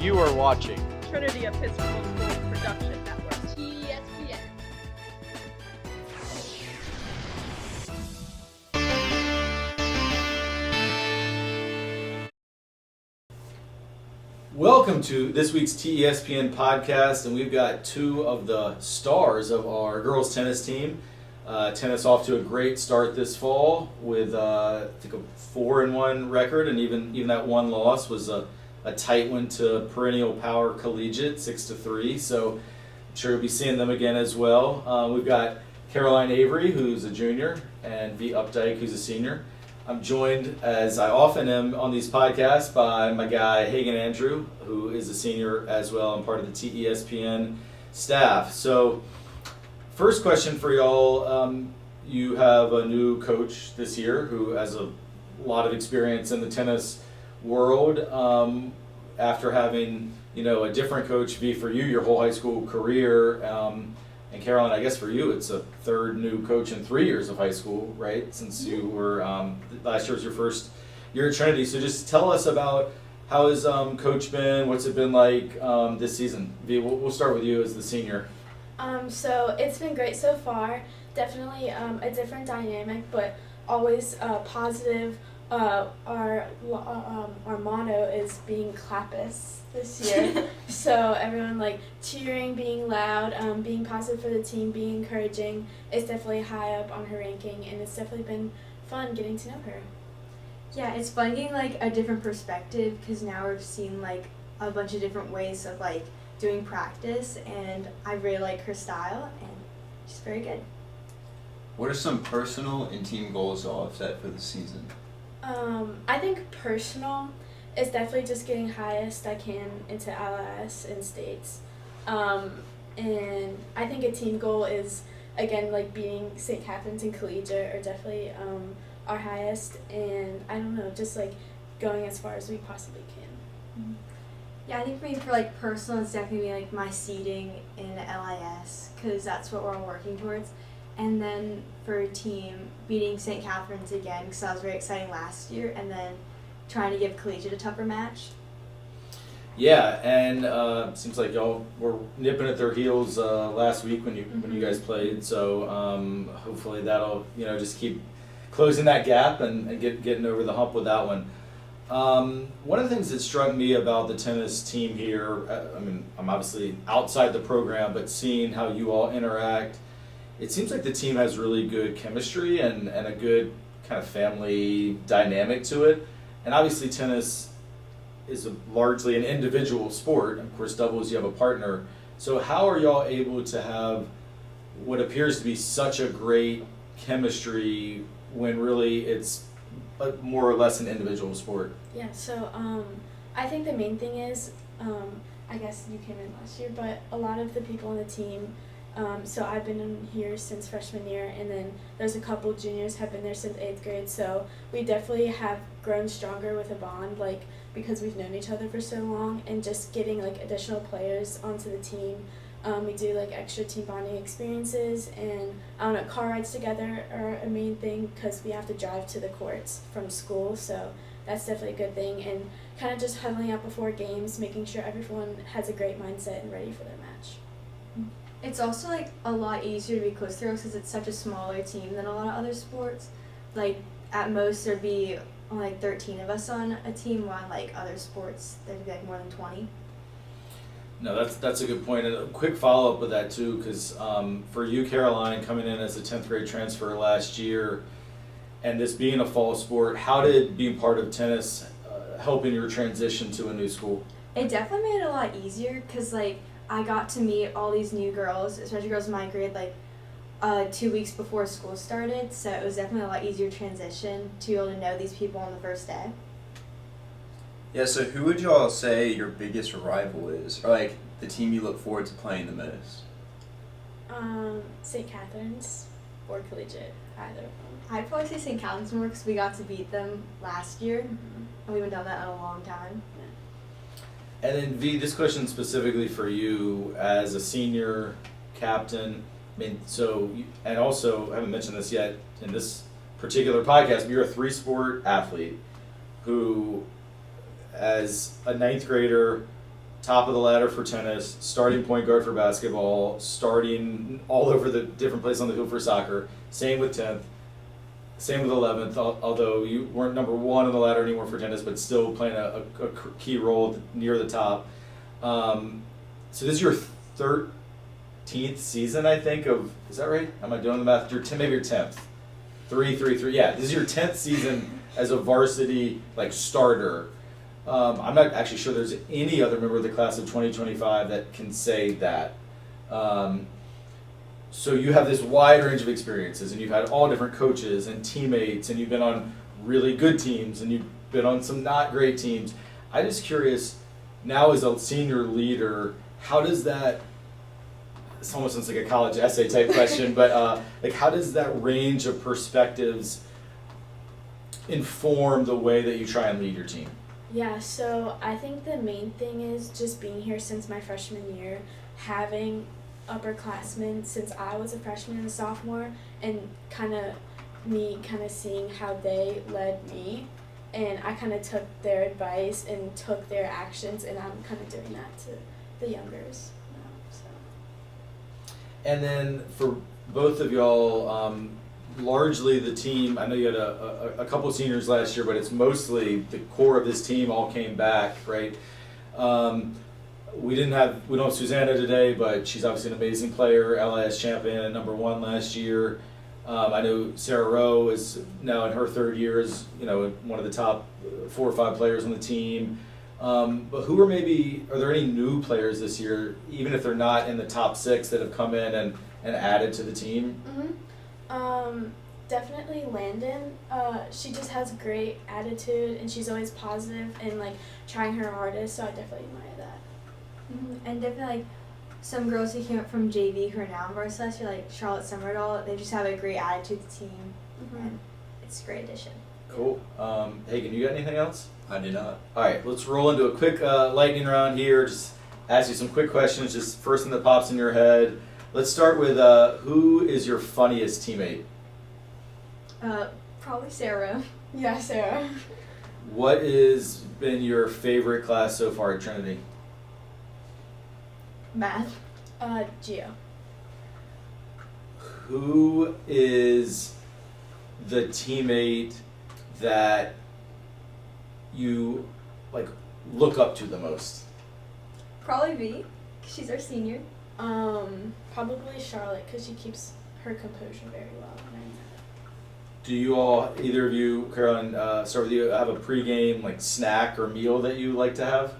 You are watching Trinity Episcopal School Production Network. TESPN. Welcome to this week's TESPN podcast, and we've got two of the stars of our girls tennis team. Tennis off to a great start this fall with I think a 4-1 record, and even that one loss was a tight one to perennial power Collegiate 6-3. So I'm sure you'll be seeing them again as well. We've got Caroline Avery, who's a junior, and Updike, who's a senior. I'm joined, as I often am on these podcasts, by my guy Hagen Andrew, who is a senior as well and part of the TESPN staff. So, first question for y'all: you have a new coach this year who has a lot of experience in the tennis world. After having a different coach be for you your whole high school career. And Caroline, I guess for you, it's a third new coach in 3 years of high school, right? Since you were, last year was your first year at Trinity. So just tell us about how has Coach been, what's it been like this season? V, we'll start with you as the senior. So it's been great so far. Definitely a different dynamic, but always positive. Our motto is being clappus this year. So everyone cheering, being loud, being positive for the team, being encouraging is definitely high up on her ranking, and it's definitely been fun getting to know her. Yeah, it's fun getting a different perspective because now we're seeing a bunch of different ways of doing practice, and I really like her style, and she's very good. What are some personal and team goals y'all have set for the season? I think personal is definitely just getting highest I can into LIS and states. And I think a team goal is, again, beating St. Catherine's and Collegiate are definitely our highest. And I don't know, just going as far as we possibly can. Mm-hmm. Yeah, I think for me, for personal, it's definitely my seeding in LIS because that's what we're all working towards. And then for a team, beating St. Catherine's again because that was very exciting last year, and then trying to give Collegiate a tougher match. Yeah, and seems like y'all were nipping at their heels last week when you guys played. So hopefully that'll just keep closing that gap and getting over the hump with that one. One of the things that struck me about the tennis team here, I'm obviously outside the program, but seeing how you all interact. It seems like the team has really good chemistry and a good kind of family dynamic to it. And obviously tennis is largely an individual sport. Of course, doubles, you have a partner. So how are y'all able to have what appears to be such a great chemistry when really it's more or less an individual sport? Yeah, so I think the main thing is, I guess you came in last year, but a lot of the people on the team, so I've been in here since freshman year, and then there's a couple juniors have been there since 8th grade, so we definitely have grown stronger with a bond, because we've known each other for so long, and just getting additional players onto the team. We do extra team bonding experiences, and car rides together are a main thing because we have to drive to the courts from school, so that's definitely a good thing, and kind of just huddling up before games, making sure everyone has a great mindset and ready for their match. It's also a lot easier to be close to us because it's such a smaller team than a lot of other sports. At most there'd be only 13 of us on a team, while other sports there'd be more than 20. No, that's a good point. And a quick follow-up with that too, because for you, Caroline, coming in as a 10th grade transfer last year, and this being a fall sport, how did being part of tennis help in your transition to a new school? It definitely made it a lot easier because I got to meet all these new girls, especially girls in my grade, 2 weeks before school started. So it was definitely a lot easier transition to be able to know these people on the first day. Yeah, so who would y'all say your biggest rival is, or the team you look forward to playing the most? St. Catherine's or Collegiate, either of them. I'd probably say St. Catherine's more because we got to beat them last year, and we haven't done that in a long time. And then V, this question specifically for you as a senior captain. And also, I haven't mentioned this yet in this particular podcast, but you're a 3-sport athlete who, as a 9th grader, top of the ladder for tennis, starting point guard for basketball, starting all over the different places on the field for soccer. Same with 10th. Same with 11th, although you weren't number one on the ladder anymore for tennis, but still playing a key role near the top. So this is your 13th season, I think, of, is that right? Am I doing the math? Maybe your 10th. 3. Yeah, this is your 10th season as a varsity starter. I'm not actually sure there's any other member of the class of 2025 that can say that. So you have this wide range of experiences, and you've had all different coaches and teammates, and you've been on really good teams, and you've been on some not great teams. I'm just curious, now as a senior leader, how does that, it almost sounds like a college essay type question, but how does that range of perspectives inform the way that you try and lead your team? Yeah, so I think the main thing is just being here since my freshman year, having upperclassmen since I was a freshman and a sophomore, and kind of seeing how they led me, and I kind of took their advice and took their actions, and I'm kind of doing that to the youngers now. So. And then for both of y'all, largely the team, I know you had a couple seniors last year, but it's mostly the core of this team all came back, right? We don't have Susanna today, but she's obviously an amazing player, LIS champion and number one last year. I know Sarah Rowe is now in her third year as one of the top 4 or 5 players on the team. But are there any new players this year, even if they're not in the top 6, that have come in and added to the team? Definitely Landon. She just has great attitude, and she's always positive and trying her hardest, so I definitely admire that. And definitely some girls who came up from JV who are now in varsity last year, like Charlotte Summerdahl, they just have a great attitude to the team, and it's a great addition. Cool. Hagen, you got anything else? I do not. All right, let's roll into a quick lightning round here. Just ask you some quick questions, just first thing that pops in your head. Let's start with who is your funniest teammate? Probably Sarah. Yeah, Sarah. What has been your favorite class so far at Trinity? Math. Geo. Who is the teammate that you look up to the most? Probably V, 'cause she's our senior. Probably Charlotte, because she keeps her composure very well. Do you all, either of you, Caroline, start with you, have a pregame snack or meal that you like to have?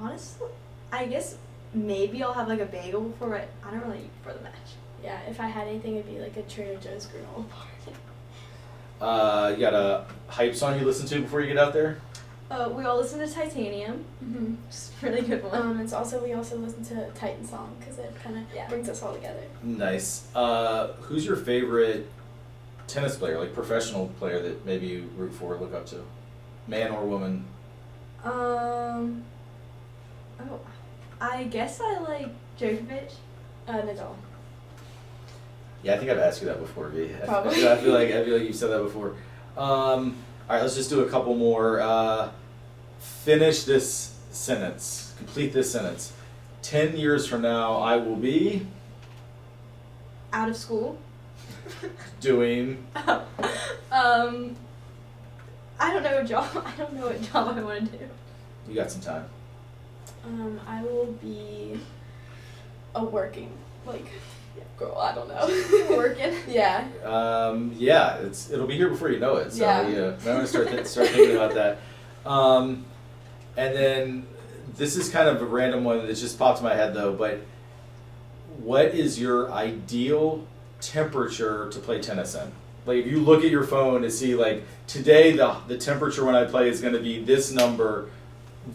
Honestly, I guess maybe I'll have a bagel before, but I don't really eat before the match. Yeah, if I had anything, it'd be a Trader Joe's granola bar. You got a hype song you listen to before you get out there? We all listen to Titanium. It's a really good one. We also listen to Titan song because it kind of brings us all together. Nice. Who's your favorite tennis player, professional player that maybe you root for or look up to? Man or woman? I guess I like Djokovic. Nadal. Yeah, I think I've asked you that before, V. Probably. I feel like you've said that before. All right, let's just do a couple more. Finish this sentence. Complete this sentence. 10 years from now, I will be Out of school. doing. I don't know what job. I don't know what job I want to do. You got some time. I will be a working girl. I don't know. Working. Yeah. Yeah, it'll be here before you know it. So Yeah. I'm gonna start thinking about that. And then this is kind of a random one that just popped in my head though. But what is your ideal temperature to play tennis in? If you look at your phone to see today the temperature when I play is going to be this number.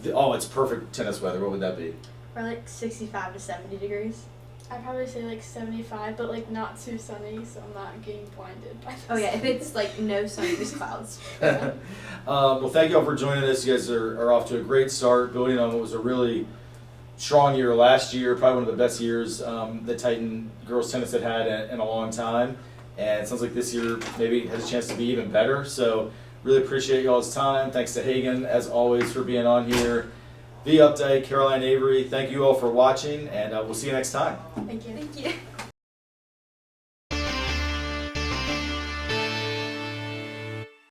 It's perfect tennis weather. What would that be? Or 65 to 70 degrees. I'd probably say 75, but not too sunny, so I'm not getting blinded by this. Oh yeah, if it's no sun, just clouds. Well, thank you all for joining us. You guys are off to a great start, building on what was a really strong year last year, probably one of the best years that Titan girls tennis had in a long time. And it sounds like this year maybe has a chance to be even better. So Really appreciate y'all's time. Thanks to Hagen, as always, for being on here. The Updike, Caroline, Avery, thank you all for watching, and we'll see you next time. Thank you. Thank you.